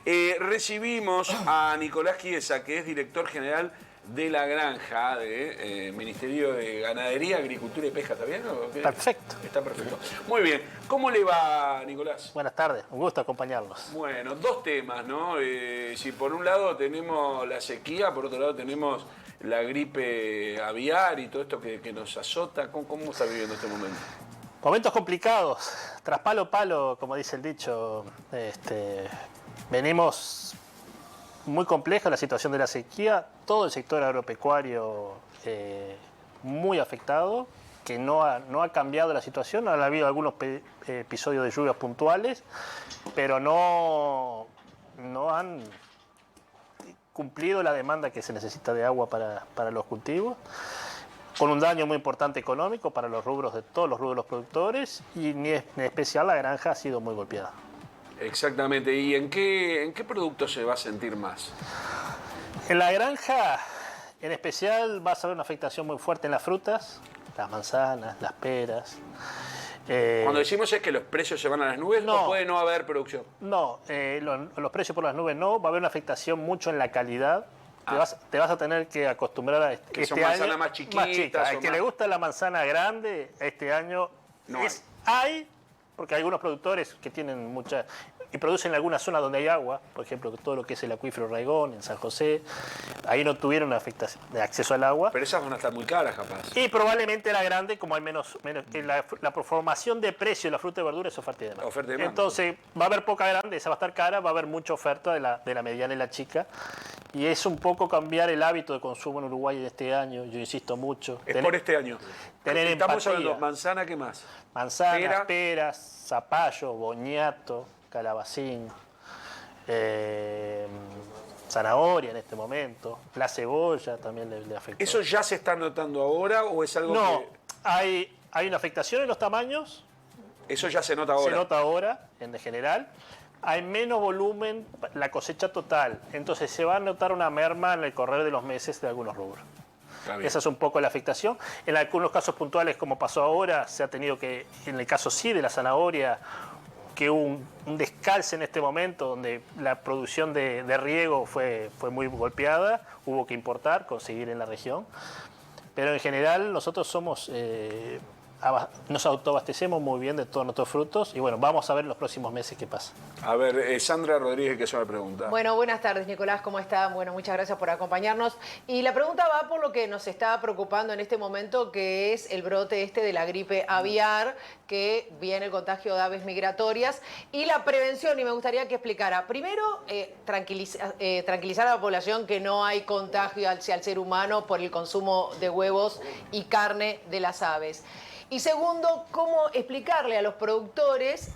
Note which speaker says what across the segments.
Speaker 1: Recibimos a Nicolás Chiesa, que es director general de la granja del Ministerio de Ganadería, Agricultura y Pesca. ¿Está bien?
Speaker 2: Perfecto.
Speaker 1: Está perfecto. Muy bien. ¿Cómo le va, Nicolás?
Speaker 2: Buenas tardes, un gusto acompañarlos.
Speaker 1: Bueno, dos temas, ¿no? Si por un lado tenemos la sequía, por otro lado tenemos la gripe aviar y todo esto que nos azota. ¿Cómo está viviendo este momento?
Speaker 2: Momentos complicados, tras palo palo, como dice el dicho. Venimos muy compleja la situación de la sequía, todo el sector agropecuario muy afectado, que no ha cambiado la situación. Ha habido algunos episodios de lluvias puntuales, pero no han cumplido la demanda que se necesita de agua para los cultivos, con un daño muy importante económico para los rubros de todos los rubros de los productores, y en especial la granja ha sido muy golpeada.
Speaker 1: Exactamente. ¿Y en qué producto se va a sentir más?
Speaker 2: En la granja, en especial, vas a ver una afectación muy fuerte en las frutas, las manzanas, las peras.
Speaker 1: Cuando decimos es que los precios se van a las nubes,
Speaker 2: no,
Speaker 1: ¿o puede no haber producción?
Speaker 2: No, los precios por las nubes no. Va a haber una afectación mucho en la calidad. Te vas a tener que acostumbrar a
Speaker 1: que son manzanas más chiquitas.
Speaker 2: Más chicas. Al que le gusta la manzana grande, este año
Speaker 1: no
Speaker 2: hay, porque hay algunos productores que tienen mucha, y producen en alguna zona donde hay agua, por ejemplo, todo lo que es el acuífero Raigón, en San José, ahí no tuvieron una afectación de acceso al agua.
Speaker 1: Pero esas van a estar muy caras, capaz.
Speaker 2: Y probablemente la grande, como hay menos que la formación de precio de la fruta y verdura es oferta y demanda.
Speaker 1: Oferta y demanda.
Speaker 2: Entonces, va a haber poca grande, esa va a estar cara, va a haber mucha oferta de la mediana y la chica. Y es un poco cambiar el hábito de consumo en Uruguay de este año, yo insisto mucho.
Speaker 1: Por este año. Estamos
Speaker 2: empatía.
Speaker 1: hablando manzana, ¿qué más?
Speaker 2: Manzanas, peras, zapallo, boñato, calabacín, zanahoria en este momento, la cebolla también le afecta.
Speaker 1: ¿Eso ya se está notando ahora o es algo
Speaker 2: no,
Speaker 1: que...?
Speaker 2: hay una afectación en los tamaños.
Speaker 1: Eso ya se nota ahora.
Speaker 2: Se nota ahora, en general. Hay menos volumen, la cosecha total. Entonces se va a notar una merma en el correr de los meses de algunos rubros. Esa es un poco la afectación. En algunos casos puntuales, como pasó ahora, se ha tenido que, en el caso sí de la zanahoria, que hubo un descalce en este momento donde la producción de riego fue muy golpeada, hubo que importar, conseguir en la región. Pero en general nosotros nos autoabastecemos muy bien de todos nuestros frutos y bueno, vamos a ver en los próximos meses qué pasa.
Speaker 1: A ver, Sandra Rodríguez, que es una pregunta.
Speaker 3: Bueno, buenas tardes, Nicolás, ¿cómo está? Bueno, muchas gracias por acompañarnos. Y la pregunta va por lo que nos está preocupando en este momento, que es el brote de la gripe aviar, que viene el contagio de aves migratorias y la prevención, y me gustaría que explicara. Primero, tranquilizar a la población que no hay contagio hacia el ser humano por el consumo de huevos y carne de las aves. Y segundo, cómo explicarle a los productores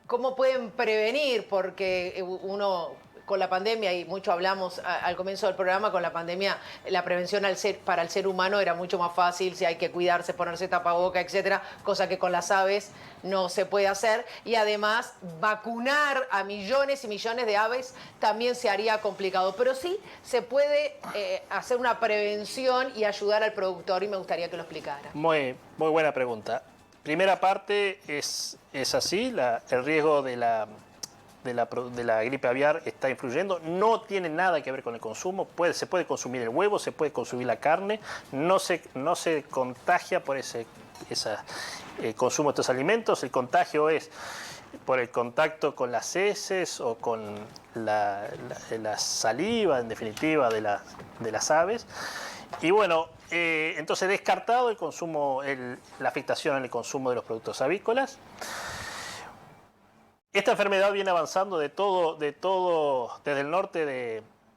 Speaker 3: cómo pueden prevenir, porque uno con la pandemia, y mucho hablamos al comienzo del programa, con la pandemia la prevención para el ser humano era mucho más fácil, si hay que cuidarse, ponerse tapaboca, etcétera, cosa que con las aves no se puede hacer. Y además, vacunar a millones y millones de aves también se haría complicado. Pero sí se puede hacer una prevención y ayudar al productor, y me gustaría que lo explicara.
Speaker 2: Muy buena pregunta. Primera parte es así, el riesgo de la gripe aviar está influyendo, no tiene nada que ver con el consumo, se puede consumir el huevo, se puede consumir la carne, no se contagia por ese consumo de estos alimentos. El contagio es por el contacto con las heces o con la saliva, en definitiva, de las aves. Y bueno, entonces descartado el consumo, la afectación en el consumo de los productos avícolas. Esta enfermedad viene avanzando desde el norte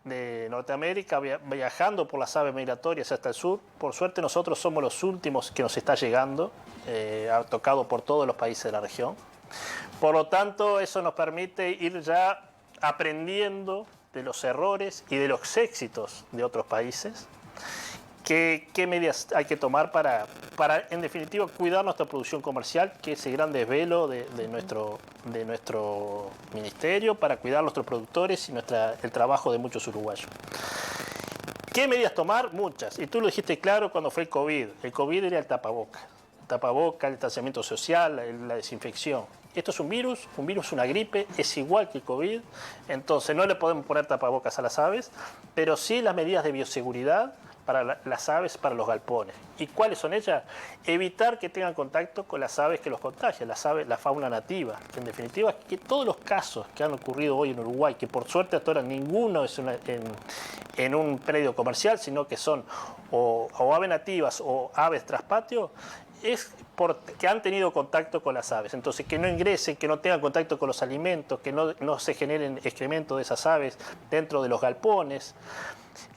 Speaker 2: de Norteamérica, viajando por las aves migratorias hasta el sur. Por suerte nosotros somos los últimos que nos está llegando, ha tocado por todos los países de la región. Por lo tanto, eso nos permite ir ya aprendiendo de los errores y de los éxitos de otros países. ¿Qué medidas hay que tomar para, en definitiva, cuidar nuestra producción comercial, que es el gran desvelo de nuestro ministerio, para cuidar a nuestros productores y el trabajo de muchos uruguayos? ¿Qué medidas tomar? Muchas. Y tú lo dijiste claro cuando fue el COVID. El COVID era el tapaboca, el distanciamiento social, la desinfección. Esto es un virus, una gripe, es igual que el COVID, entonces no le podemos poner tapabocas a las aves, pero sí las medidas de bioseguridad para las aves, para los galpones. ¿Y cuáles son ellas? Evitar que tengan contacto con las aves que los contagian, las aves, la fauna nativa. En definitiva, que todos los casos que han ocurrido hoy en Uruguay, que por suerte hasta ahora ninguno es en un predio comercial, sino que son o aves nativas o aves traspatio, es porque han tenido contacto con las aves. Entonces, que no ingresen, que no tengan contacto con los alimentos, que no se generen excrementos de esas aves dentro de los galpones.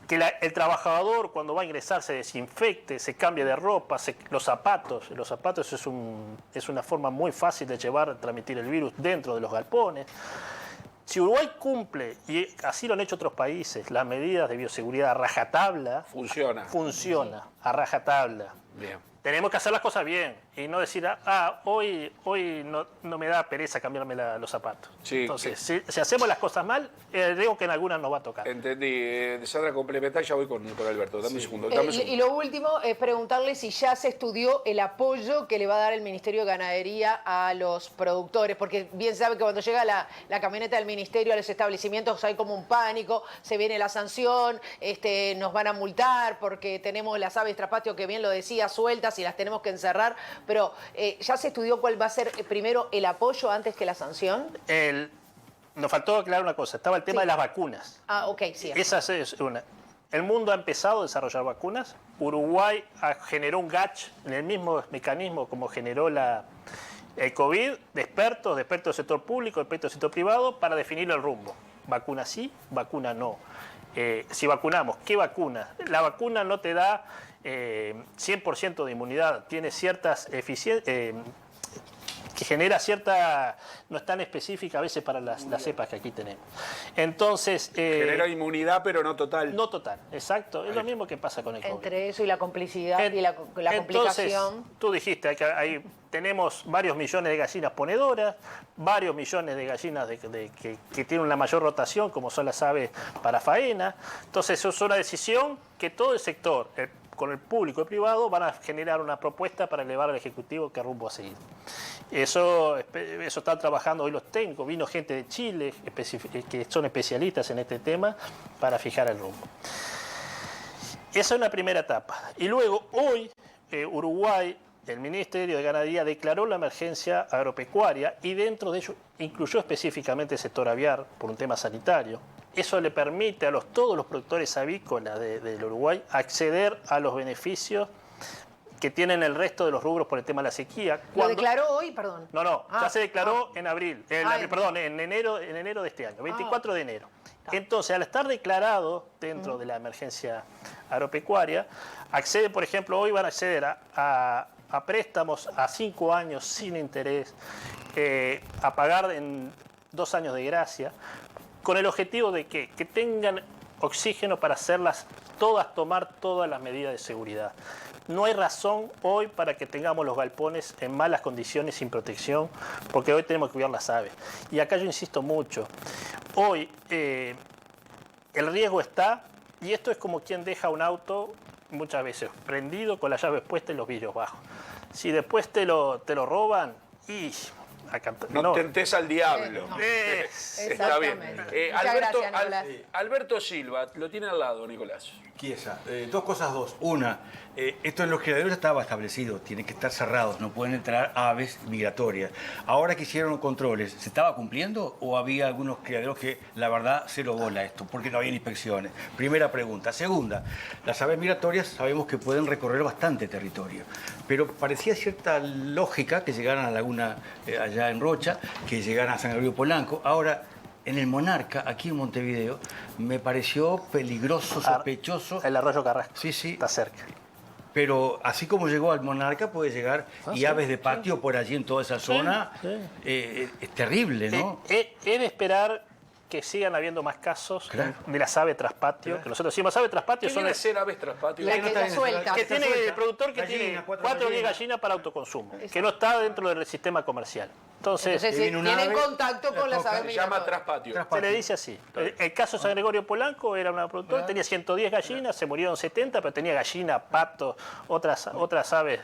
Speaker 2: Que el trabajador cuando va a ingresar se desinfecte, se cambie de ropa, los zapatos es una forma muy fácil de transmitir el virus dentro de los galpones. Si Uruguay cumple, y así lo han hecho otros países, las medidas de bioseguridad a rajatabla, funciona a rajatabla.
Speaker 1: Bien.
Speaker 2: Tenemos que hacer las cosas bien y no decir, hoy no me da pereza cambiarme los zapatos.
Speaker 1: Sí,
Speaker 2: entonces, si hacemos las cosas mal, digo que en algunas nos va a tocar.
Speaker 1: Entendí. Sandra, complementar, ya voy con Alberto. Dame un segundo.
Speaker 3: Y lo último es preguntarle si ya se estudió el apoyo que le va a dar el Ministerio de Ganadería a los productores, porque bien sabe que cuando llega la camioneta del Ministerio a los establecimientos hay como un pánico, se viene la sanción, nos van a multar porque tenemos las aves traspatio, que bien lo decía, sueltas y las tenemos que encerrar, pero ¿ya se estudió cuál va a ser primero el apoyo antes que la sanción?
Speaker 2: Nos faltó aclarar una cosa, estaba el tema de las vacunas.
Speaker 3: Ok, sí.
Speaker 2: Esa es una. El mundo ha empezado a desarrollar vacunas. Uruguay generó un GACH en el mismo mecanismo como generó el COVID, de expertos del sector público, de expertos del sector privado, para definir el rumbo. Vacuna sí, vacuna no. Si vacunamos, ¿qué vacuna? La vacuna no te da 100% de inmunidad, tiene ciertas eficiencias, que genera cierta, no es tan específica a veces para las cepas que aquí tenemos. Entonces...
Speaker 1: genera inmunidad, pero no total.
Speaker 2: No total, exacto. Es lo mismo que pasa con el COVID.
Speaker 3: Entre eso y la complicidad y la complicación.
Speaker 2: Entonces, tú dijiste que ahí tenemos varios millones de gallinas ponedoras, varios millones de gallinas que tienen una mayor rotación, como son las aves para faena. Entonces, eso es una decisión que todo el sector, con el público y privado, van a generar una propuesta para elevar al Ejecutivo qué rumbo a seguir. Eso están trabajando hoy los técnicos. Vino gente de Chile que son especialistas en este tema para fijar el rumbo. Esa es una primera etapa. Y luego, hoy, Uruguay, el Ministerio de Ganadería declaró la emergencia agropecuaria y dentro de ello incluyó específicamente el sector aviar por un tema sanitario. Eso le permite a todos los productores avícolas del Uruguay acceder a los beneficios que tienen el resto de los rubros por el tema de la sequía.
Speaker 3: ¿Lo declaró hoy, perdón?
Speaker 2: No, ya se declaró en abril, en enero de este año, 24 de enero. Entonces, al estar declarado dentro de la emergencia agropecuaria, accede, por ejemplo, hoy van a acceder a préstamos a 5 años sin interés, a pagar en 2 años de gracia, con el objetivo de que tengan oxígeno para tomar todas las medidas de seguridad. No hay razón hoy para que tengamos los galpones en malas condiciones, sin protección, porque hoy tenemos que cuidar las aves. Y acá yo insisto mucho, hoy el riesgo está, y esto es como quien deja un auto muchas veces prendido con las llaves puestas y los vidrios bajos. Si después te lo roban,
Speaker 1: no tentes al diablo. Está bien. Alberto Silva, lo tiene al lado, Nicolás.
Speaker 4: Chiesa, dos. Una, esto en los criaderos estaba establecido, tienen que estar cerrados, no pueden entrar aves migratorias. Ahora que hicieron los controles, ¿se estaba cumpliendo o había algunos criaderos que la verdad cero bola esto, porque no había inspecciones? Primera pregunta. Segunda, las aves migratorias sabemos que pueden recorrer bastante territorio, pero parecía cierta lógica que llegaran a la laguna allá en Rocha, que llegaran a San Gabriel Polanco. Ahora, en el Monarca, aquí en Montevideo, me pareció peligroso, sospechoso.
Speaker 2: El arroyo Carrasco.
Speaker 4: Sí.
Speaker 2: Está cerca.
Speaker 4: Pero así como llegó al Monarca, puede llegar aves de patio por allí en toda esa zona.
Speaker 2: Sí.
Speaker 4: Es terrible, ¿no?
Speaker 2: He de esperar que sigan habiendo más casos de las aves traspatio, que nosotros decimos aves traspatio son
Speaker 1: ser aves traspatio?
Speaker 3: La suelta.
Speaker 2: Que tiene el productor que tiene 4 o 10 gallinas para autoconsumo, que no está dentro del sistema comercial.
Speaker 3: Entonces
Speaker 4: viene una
Speaker 3: tienen
Speaker 4: ave,
Speaker 3: contacto
Speaker 4: la
Speaker 3: con las
Speaker 4: toca,
Speaker 3: aves
Speaker 1: Se llama
Speaker 3: migratorias.
Speaker 1: traspatio.
Speaker 2: Se le dice así. El caso de San Gregorio Polanco era una productora, tenía 110 gallinas, se murieron 70, pero tenía gallina, patos, otras aves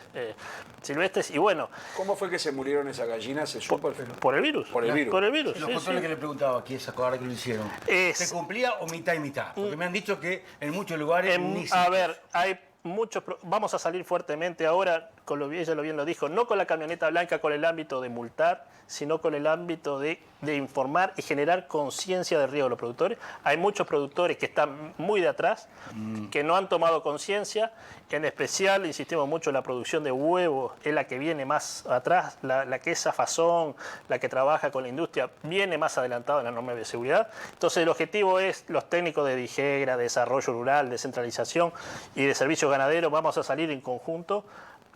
Speaker 2: silvestres. Y bueno,
Speaker 1: ¿Cómo fue que se murieron esas gallinas? ¿Se supo?
Speaker 2: por el virus.
Speaker 1: Por el virus.
Speaker 2: Por el virus.
Speaker 4: Los
Speaker 2: sí,
Speaker 4: controles
Speaker 2: sí.
Speaker 4: que le preguntaba aquí, ahora que lo hicieron,
Speaker 2: Es-
Speaker 4: ¿se cumplía o mitad y mitad? Porque me han dicho que en muchos lugares ni
Speaker 2: A
Speaker 4: siquiera.
Speaker 2: ver, hay muchos. Vamos a salir fuertemente ahora, ella bien lo dijo, no con la camioneta blanca, con el ámbito de multar, sino con el ámbito de informar y generar conciencia del riesgo de los productores. Hay muchos productores que están muy de atrás, que no han tomado conciencia. En especial, insistimos mucho en la producción de huevos, es la que viene más atrás, la que es Zafazón, la que trabaja con la industria, viene más adelantada en la norma de seguridad. Entonces, el objetivo es los técnicos de DIGEGRA, de desarrollo rural, descentralización y de servicios ganaderos, vamos a salir en conjunto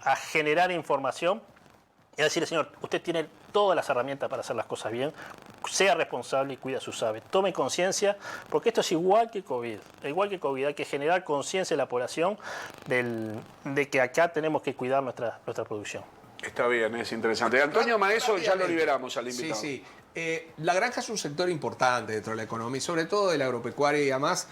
Speaker 2: a generar información y a decirle, señor, usted tiene todas las herramientas para hacer las cosas bien, sea responsable y cuida sus aves. Tome conciencia, porque esto es igual que COVID. Igual que COVID, hay que generar conciencia en la población de que acá tenemos que cuidar nuestra producción.
Speaker 1: Está bien, es interesante. Antonio Maeso, ya lo liberamos al invitado.
Speaker 5: Sí, sí. La granja es un sector importante dentro de la economía, y sobre todo de la agropecuaria y además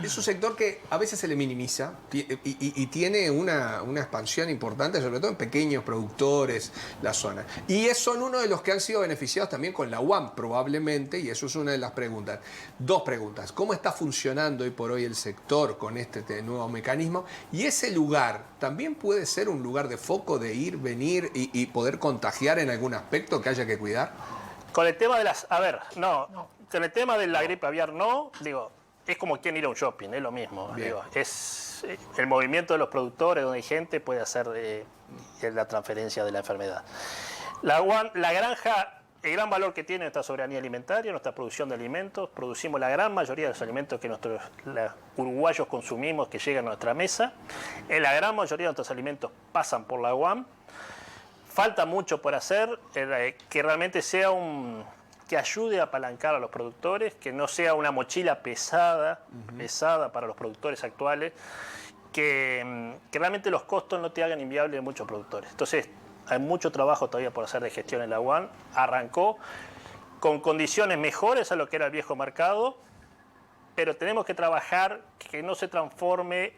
Speaker 5: es un sector que a veces se le minimiza y tiene una expansión importante, sobre todo en pequeños productores, la zona. Y son uno de los que han sido beneficiados también con la UAM, probablemente, y eso es una de las preguntas. Dos preguntas. ¿Cómo está funcionando hoy por hoy el sector con este nuevo mecanismo? Y ese lugar también puede ser un lugar de foco, de ir, venir y poder contagiar en algún aspecto que haya que cuidar.
Speaker 2: Con el tema de las... A ver, no. Con el tema de la gripe aviar, no. Digo, es como quien ir a un shopping, es lo mismo. Digo, es el movimiento de los productores, donde hay gente, puede hacer la transferencia de la enfermedad. La granja, el gran valor que tiene nuestra soberanía alimentaria, nuestra producción de alimentos, producimos la gran mayoría de los alimentos que nosotros uruguayos consumimos, que llegan a nuestra mesa. La gran mayoría de nuestros alimentos pasan por la UAM. Falta mucho por hacer, que realmente sea que ayude a apalancar a los productores, que no sea una mochila pesada para los productores actuales, que realmente los costos no te hagan inviable a muchos productores. Entonces, hay mucho trabajo todavía por hacer de gestión en la UAM. Arrancó con condiciones mejores a lo que era el viejo mercado, pero tenemos que trabajar que no se transforme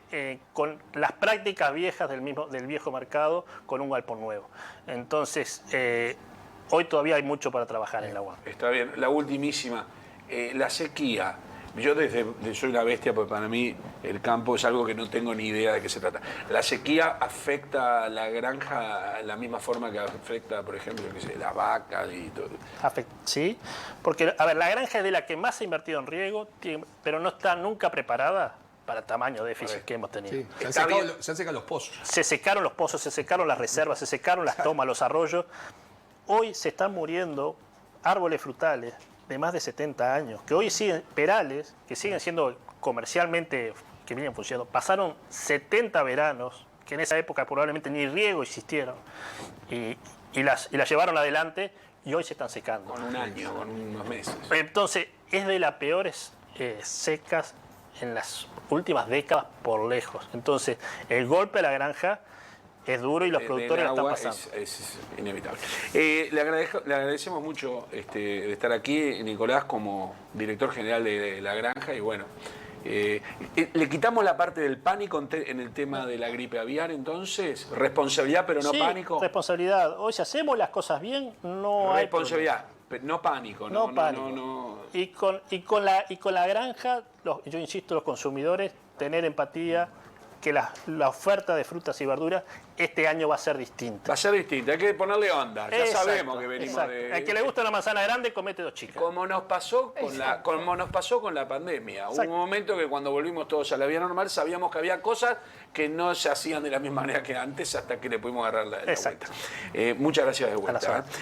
Speaker 2: con las prácticas viejas del viejo mercado con un galpón nuevo. Entonces, hoy todavía hay mucho para trabajar en la UAM.
Speaker 1: Está bien. La ultimísima, la sequía. Yo soy una bestia porque para mí el campo es algo que no tengo ni idea de qué se trata. ¿La sequía afecta a la granja de la misma forma que afecta, por ejemplo, las vacas y todo?
Speaker 2: Sí, porque, a ver, la granja es de la que más se ha invertido en riego, pero no está nunca preparada para el tamaño de déficit que hemos tenido.
Speaker 5: Sí,
Speaker 1: Está bien.
Speaker 5: se han secado los pozos.
Speaker 2: Se secaron los pozos, se secaron las reservas, se secaron las tomas, los arroyos. Hoy se están muriendo árboles frutales de más de 70 años, que hoy siguen, perales, que siguen siendo comercialmente, que vienen funcionando. Pasaron 70 veranos, que en esa época probablemente ni riego existieron, y las llevaron adelante y hoy se están secando.
Speaker 1: Con un año, con unos meses.
Speaker 2: Entonces, es de las peores secas en las últimas décadas por lejos. Entonces, el golpe a la granja es duro y los productores la están pasando.
Speaker 1: Es inevitable. Le agradecemos mucho de estar aquí, Nicolás, como director general de la granja. Y bueno, le quitamos la parte del pánico en el tema de la gripe aviar, entonces. Responsabilidad, pero no
Speaker 2: Sí,
Speaker 1: pánico.
Speaker 2: responsabilidad. Hoy, si hacemos las cosas bien, no hay
Speaker 1: Responsabilidad, pero no pánico.
Speaker 2: No pánico. Y con la granja, yo insisto, los consumidores, tener empatía, que la oferta de frutas y verduras este año va a ser distinta.
Speaker 1: Va a ser distinto, hay que ponerle onda. Ya
Speaker 2: Exacto,
Speaker 1: sabemos que venimos
Speaker 2: exacto.
Speaker 1: de...
Speaker 2: Al que le gusta una manzana grande, comete 2 chicas.
Speaker 1: Como nos pasó con la pandemia.
Speaker 2: Exacto.
Speaker 1: Hubo un momento que cuando volvimos todos a la vida normal sabíamos que había cosas que no se hacían de la misma manera que antes hasta que le pudimos agarrar la
Speaker 2: Exacto.
Speaker 1: vuelta. Muchas gracias de
Speaker 2: A la
Speaker 1: vuelta.
Speaker 2: zona.